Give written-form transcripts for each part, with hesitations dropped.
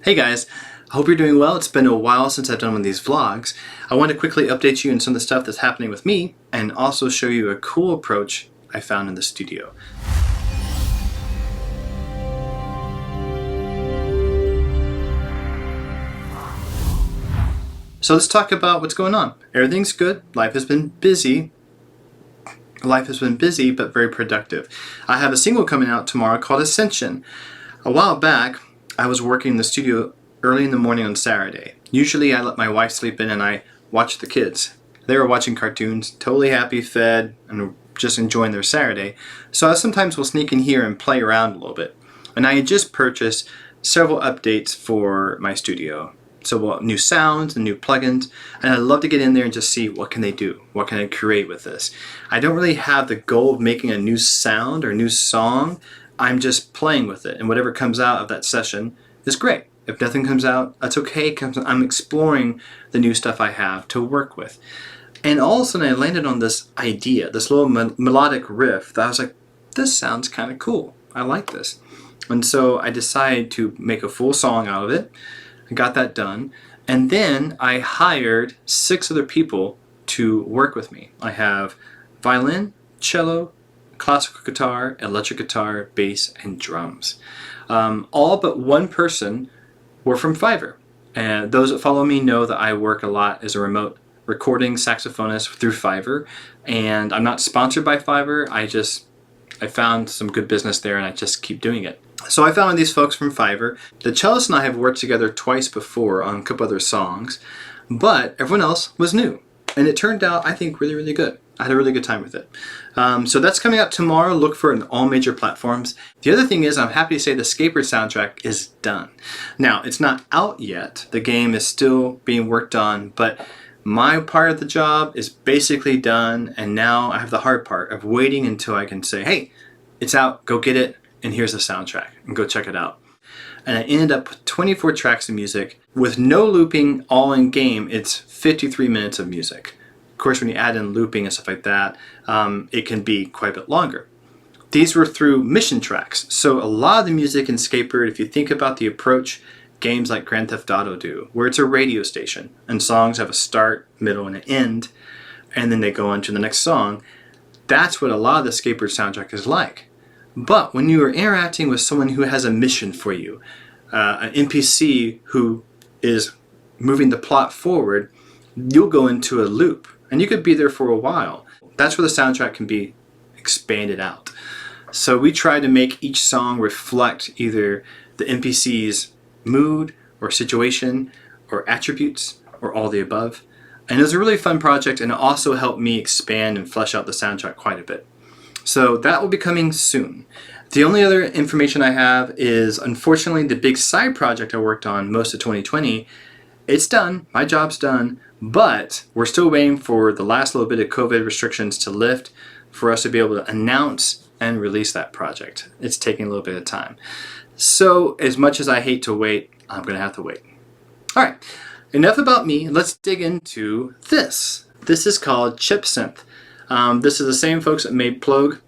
Hey guys, I hope you're doing well. It's been a while since I've done one of these vlogs. I want to quickly update you on some of the stuff that's happening with me and also show you a cool approach I found in the studio. So let's talk about what's going on. Everything's good. Life has been busy, but very productive. I have a single coming out tomorrow called Ascension. A while back, I was working in the studio early in the morning on Saturday. Usually I let my wife sleep in and I watch the kids. They were watching cartoons, totally happy, fed, and just enjoying their Saturday. So I sometimes will sneak in here and play around a little bit. And I had just purchased several updates for my studio. So new sounds and new plugins, and I'd love to get in there and just see what can they do, what can I create with this. I don't really have the goal of making a new sound or new song. I'm just playing with it, and whatever comes out of that session is great. If nothing comes out, that's okay. I'm exploring the new stuff I have to work with. And all of a sudden I landed on this idea, this little melodic riff that I was like, this sounds kind of cool. I like this. And so I decided to make a full song out of it. I got that done, and then I hired 6 other people to work with me. I have violin, cello, classical guitar, electric guitar, bass, and drums. All but one person were from Fiverr. And those that follow me know that I work a lot as a remote recording saxophonist through Fiverr, and I'm not sponsored by Fiverr. I found some good business there and I just keep doing it. So I found these folks from Fiverr. The cellist and I have worked together twice before on a couple other songs, but everyone else was new. And it turned out, I think, really, really good. I had a really good time with it. So that's coming out tomorrow. Look for it on all major platforms. The other thing is, I'm happy to say the SkateBIRD soundtrack is done. Now, it's not out yet. The game is still being worked on, but my part of the job is basically done, and now I have the hard part of waiting until I can say, hey, it's out, go get it, and here's the soundtrack, and go check it out. And I ended up with 24 tracks of music. With no looping, all in game, it's 53 minutes of music. Of course, when you add in looping and stuff like that, it can be quite a bit longer. These were through mission tracks. So a lot of the music in SkateBIRD, if you think about the approach games like Grand Theft Auto do, where it's a radio station, and songs have a start, middle, and an end, and then they go on to the next song, that's what a lot of the SkateBIRD soundtrack is like. But when you are interacting with someone who has a mission for you, an NPC who is moving the plot forward, you'll go into a loop, and you could be there for a while. That's where the soundtrack can be expanded out. So we try to make each song reflect either the NPC's mood or situation or attributes or all the above. And it was a really fun project, and it also helped me expand and flesh out the soundtrack quite a bit. So that will be coming soon. The only other information I have is, unfortunately, the big side project I worked on most of 2020, it's done, my job's done, but we're still waiting for the last little bit of COVID restrictions to lift for us to be able to announce and release that project. It's taking a little bit of time. So as much as I hate to wait, I'm going to have to wait. All right, enough about me. Let's dig into this. This is called Chip Synth. This is the same folks that made Plug.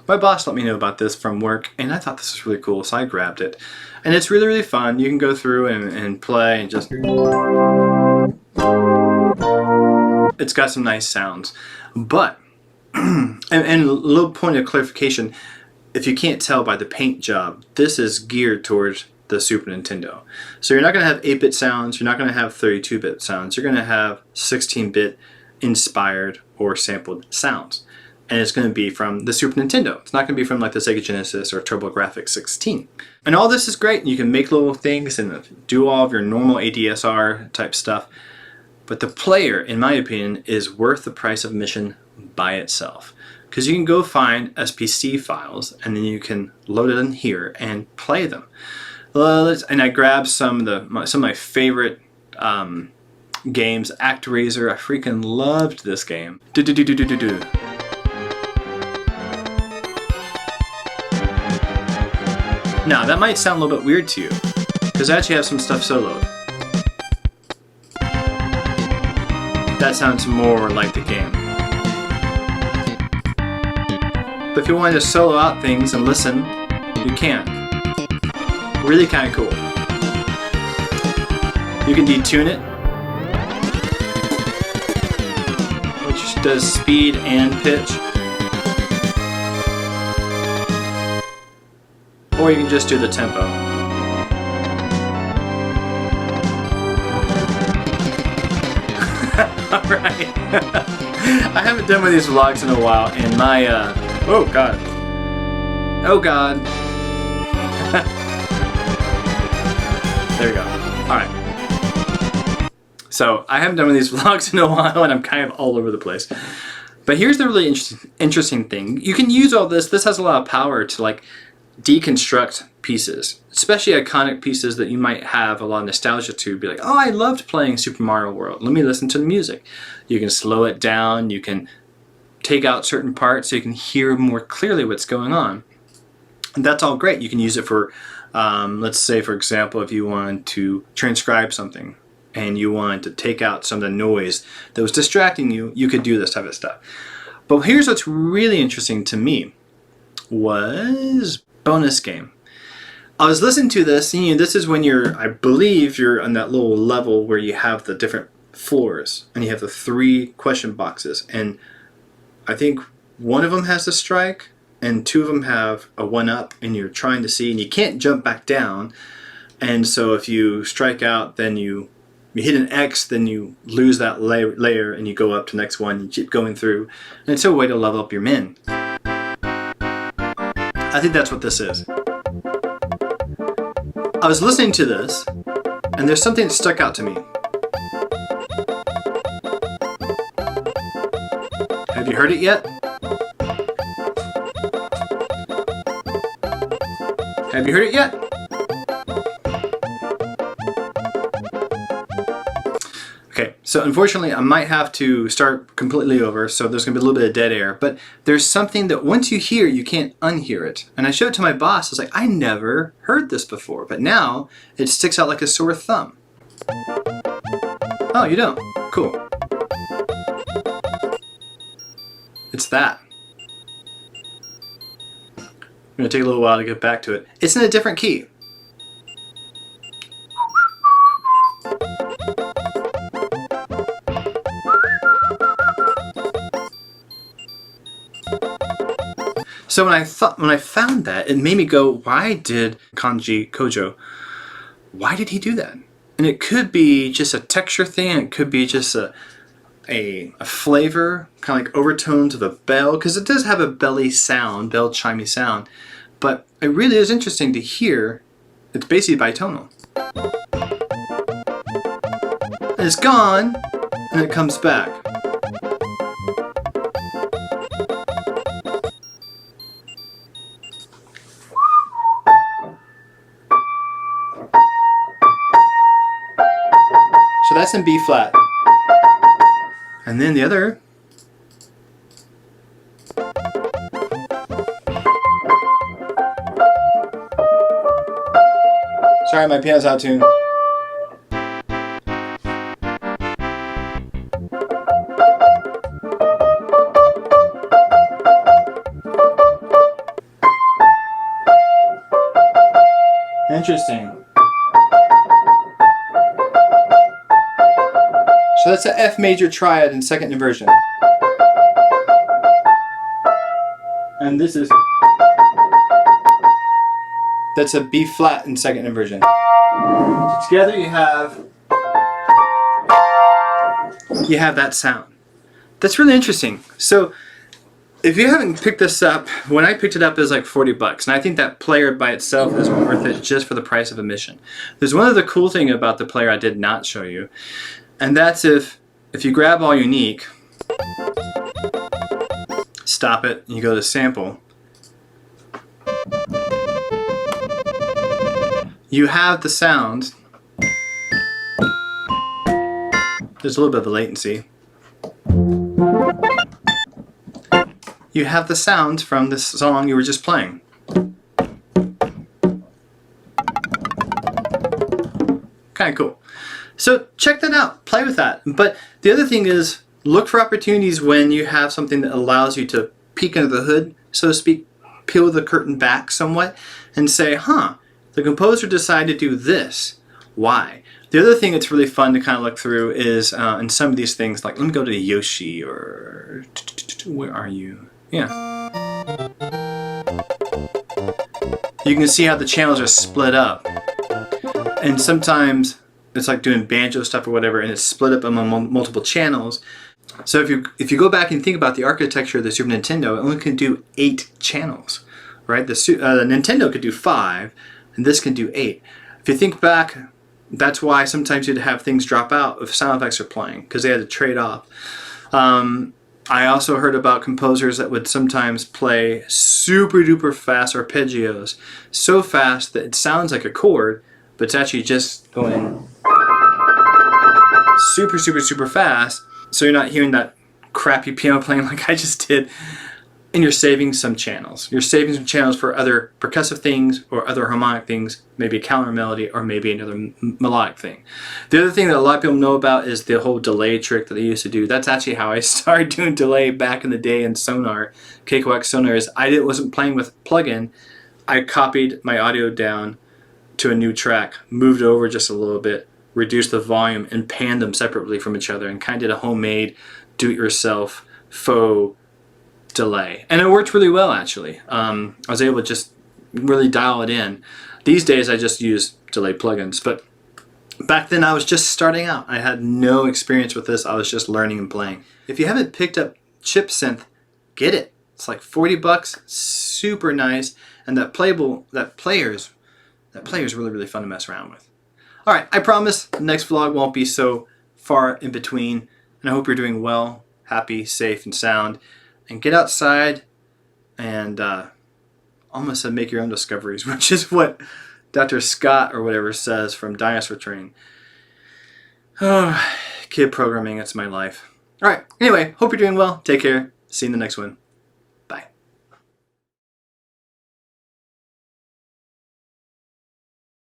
My boss let me know about this from work, and I thought this was really cool, so I grabbed it. And it's really, really fun. You can go through and play and just... It's got some nice sounds. But, and a little point of clarification, if you can't tell by the paint job, this is geared towards the Super Nintendo. So you're not going to have 8-bit sounds, you're not going to have 32-bit sounds, you're going to have 16-bit inspired or sampled sounds. And it's going to be from the Super Nintendo. It's not going to be from like the Sega Genesis or TurboGrafx 16. And all this is great, and you can make little things and do all of your normal ADSR type stuff. But the player, in my opinion, is worth the price of admission by itself. Because you can go find SPC files, and then you can load it in here and play them. And I grabbed some of my favorite games. ActRaiser, I freaking loved this game. Now, that might sound a little bit weird to you, because I actually have some stuff soloed. That sounds more like the game. But if you want to solo out things and listen, you can. Really kind of cool. You can detune it, which does speed and pitch. Or you can just do the tempo. Alright. I haven't done one of these vlogs in a while, and my, oh god. Oh god. There we go. Alright. So, I haven't done one of these vlogs in a while, and I'm kind of all over the place. But here's the really interesting thing. You can use all this. This has a lot of power to, like, deconstruct pieces, especially iconic pieces that you might have a lot of nostalgia to. Be like, oh, I loved playing Super Mario World. Let me listen to the music. You can slow it down. You can take out certain parts so you can hear more clearly what's going on. And that's all great. You can use it for, let's say, for example, if you wanted to transcribe something and you wanted to take out some of the noise that was distracting you, you could do this type of stuff. But here's what's really interesting to me was bonus game. I was listening to this, and this is when I believe you're on that little level where you have the different floors, and you have the 3 question boxes, and I think one of them has a strike, and 2 of them have a 1-up, and you're trying to see, and you can't jump back down, and so if you strike out, then you hit an X, then you lose that layer, and you go up to the next one, you keep going through, and it's a way to level up your men. I think that's what this is. I was listening to this, and there's something that stuck out to me. Have you heard it yet? Have you heard it yet? Okay, so unfortunately I might have to start completely over, so there's going to be a little bit of dead air, but there's something that once you hear, you can't unhear it. And I showed it to my boss. I was like, I never heard this before, but now it sticks out like a sore thumb. Oh, you don't? Cool. It's that. I'm going to take a little while to get back to it. It's in a different key. So when I found that, it made me go, why did Kanji Kojo, why did he do that? And it could be just a texture thing, it could be just a flavor, kind of like overtones of a bell, because it does have a belly sound, bell chimey sound, but it really is interesting to hear. It's basically bitonal. And it's gone, and it comes back. So that's in B flat. And then the other. Sorry, my piano's out of tune. Interesting. So that's an F major triad in second inversion. And this is, that's a B flat in second inversion. Together you have that sound. That's really interesting. So if you haven't picked this up, when I picked it up it was like 40 bucks, and I think that player by itself is worth it just for the price of admission. There's one other cool thing about the player I did not show you, and that's if you grab all unique, stop it, and you go to sample, you have the sound. There's a little bit of a latency. You have the sound from this song you were just playing. Kind of cool. So check that out, play with that. But the other thing is, look for opportunities when you have something that allows you to peek under the hood, so to speak, peel the curtain back somewhat, and say, huh, the composer decided to do this. why. The other thing that's really fun to kind of look through is in some of these things, like let me go to Yoshi, or where are you? Yeah. You can see how the channels are split up. And sometimes it's like doing banjo stuff or whatever, and it's split up among multiple channels. So if you go back and think about the architecture of the Super Nintendo, it only can do 8 channels, right? The Nintendo could do 5, and this can do 8. If you think back, that's why sometimes you'd have things drop out if sound effects are playing, because they had to trade off. I also heard about composers that would sometimes play super duper fast arpeggios, so fast that it sounds like a chord, but it's actually just going super, super, super fast, so you're not hearing that crappy piano playing like I just did, and you're saving some channels. You're saving some channels for other percussive things or other harmonic things, maybe a counter melody or maybe another melodic thing. The other thing that a lot of people know about is the whole delay trick that I used to do. That's actually how I started doing delay back in the day in Sonar, KQX Sonars. I wasn't playing with plugin. I copied my audio down to a new track, moved it over just a little bit, reduced the volume, and panned them separately from each other, and kind of did a homemade, do-it-yourself, faux delay. And it worked really well, actually. I was able to just really dial it in. These days I just use delay plugins, but back then I was just starting out. I had no experience with this. I was just learning and playing. If you haven't picked up Chip Synth, get it. It's like 40 bucks, super nice, and that player's really, really fun to mess around with. Alright, I promise the next vlog won't be so far in between, and I hope you're doing well, happy, safe, and sound. And get outside and almost said make your own discoveries, which is what Dr. Scott or whatever says from Dinosaur Train. Oh, kid programming, it's my life. Alright, anyway, hope you're doing well. Take care. See you in the next one.